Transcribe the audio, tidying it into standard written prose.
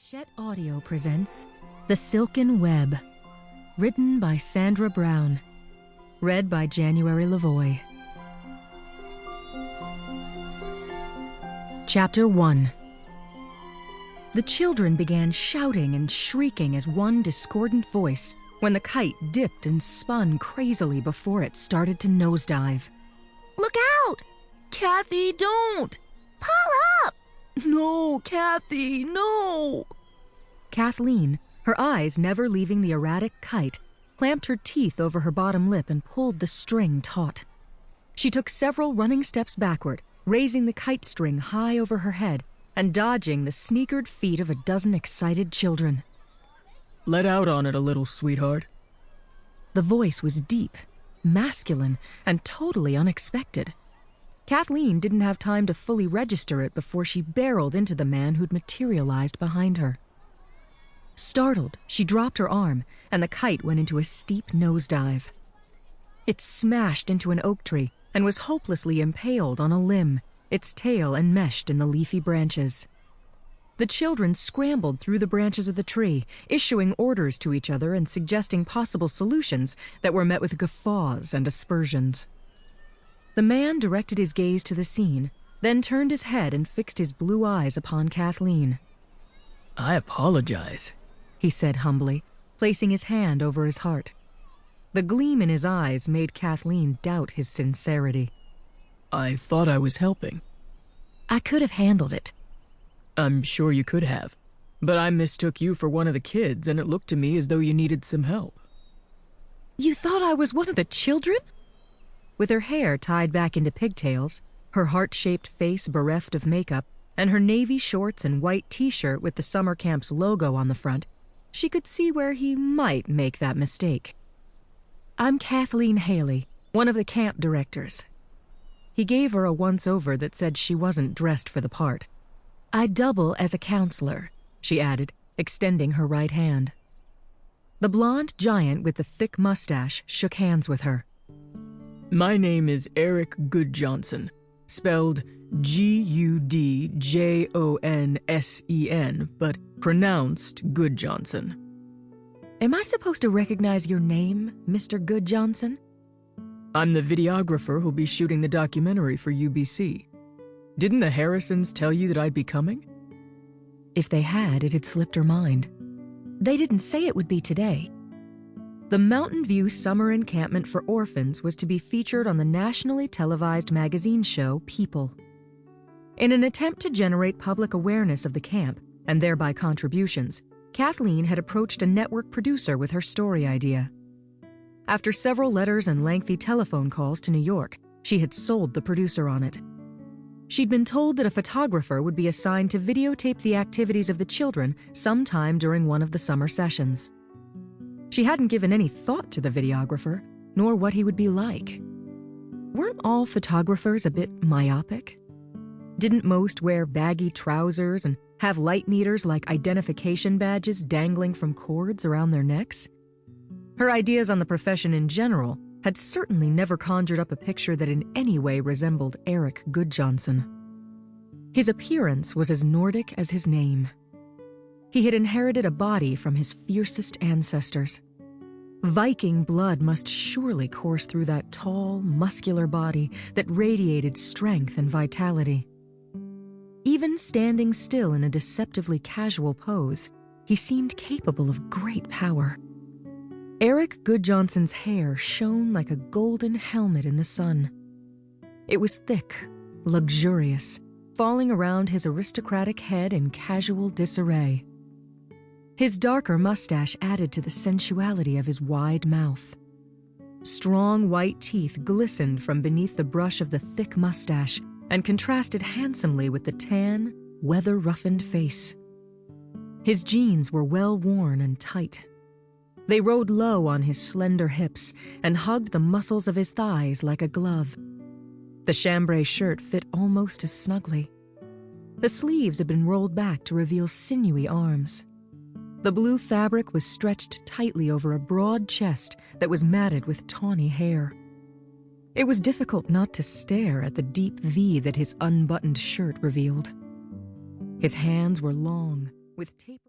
Hachette Audio presents The Silken Web, written by Sandra Brown, read by January Lavoie. Chapter 1. The children began shouting and shrieking as one discordant voice when the kite dipped and spun crazily before it started to nosedive. Look out! Kathy, don't! Pull up! No, Kathy, no! Kathleen, her eyes never leaving the erratic kite, clamped her teeth over her bottom lip and pulled the string taut. She took several running steps backward, raising the kite string high over her head and dodging the sneakered feet of a dozen excited children. Let out on it a little, sweetheart. The voice was deep, masculine, and totally unexpected. Kathleen didn't have time to fully register it before she barreled into the man who'd materialized behind her. Startled, she dropped her arm, and the kite went into a steep nosedive. It smashed into an oak tree and was hopelessly impaled on a limb, its tail enmeshed in the leafy branches. The children scrambled through the branches of the tree, issuing orders to each other and suggesting possible solutions that were met with guffaws and aspersions. The man directed his gaze to the scene, then turned his head and fixed his blue eyes upon Kathleen. I apologize, he said humbly, placing his hand over his heart. The gleam in his eyes made Kathleen doubt his sincerity. I thought I was helping. I could have handled it. I'm sure you could have, but I mistook you for one of the kids, and it looked to me as though you needed some help. You thought I was one of the children? With her hair tied back into pigtails, her heart-shaped face bereft of makeup, and her navy shorts and white t-shirt with the summer camp's logo on the front, she could see where he might make that mistake. I'm Kathleen Haley, one of the camp directors. He gave her a once-over that said she wasn't dressed for the part. I double as a counselor, she added, extending her right hand. The blonde giant with the thick mustache shook hands with her. My name is Eric Goodjohnson, spelled Gudjonsen, but pronounced Goodjohnson. Am I supposed to recognize your name, Mr. Goodjohnson? I'm the videographer who'll be shooting the documentary for UBC. Didn't the Harrisons tell you that I'd be coming? If they had, it had slipped her mind. They didn't say it would be today. The Mountain View Summer Encampment for Orphans was to be featured on the nationally televised magazine show People. In an attempt to generate public awareness of the camp, and thereby contributions, Kathleen had approached a network producer with her story idea. After several letters and lengthy telephone calls to New York, she had sold the producer on it. She'd been told that a photographer would be assigned to videotape the activities of the children sometime during one of the summer sessions. She hadn't given any thought to the videographer, nor what he would be like. Weren't all photographers a bit myopic? Didn't most wear baggy trousers and have light meters like identification badges dangling from cords around their necks? Her ideas on the profession in general had certainly never conjured up a picture that in any way resembled Eric Goodjohnson. His appearance was as Nordic as his name. He had inherited a body from his fiercest ancestors. Viking blood must surely course through that tall, muscular body that radiated strength and vitality. Even standing still in a deceptively casual pose, he seemed capable of great power. Eric Goodjohnson's hair shone like a golden helmet in the sun. It was thick, luxurious, falling around his aristocratic head in casual disarray. His darker mustache added to the sensuality of his wide mouth. Strong white teeth glistened from beneath the brush of the thick mustache and contrasted handsomely with the tan, weather-roughened face. His jeans were well worn and tight. They rode low on his slender hips and hugged the muscles of his thighs like a glove. The chambray shirt fit almost as snugly. The sleeves had been rolled back to reveal sinewy arms. The blue fabric was stretched tightly over a broad chest that was matted with tawny hair. It was difficult not to stare at the deep V that his unbuttoned shirt revealed. His hands were long, with taper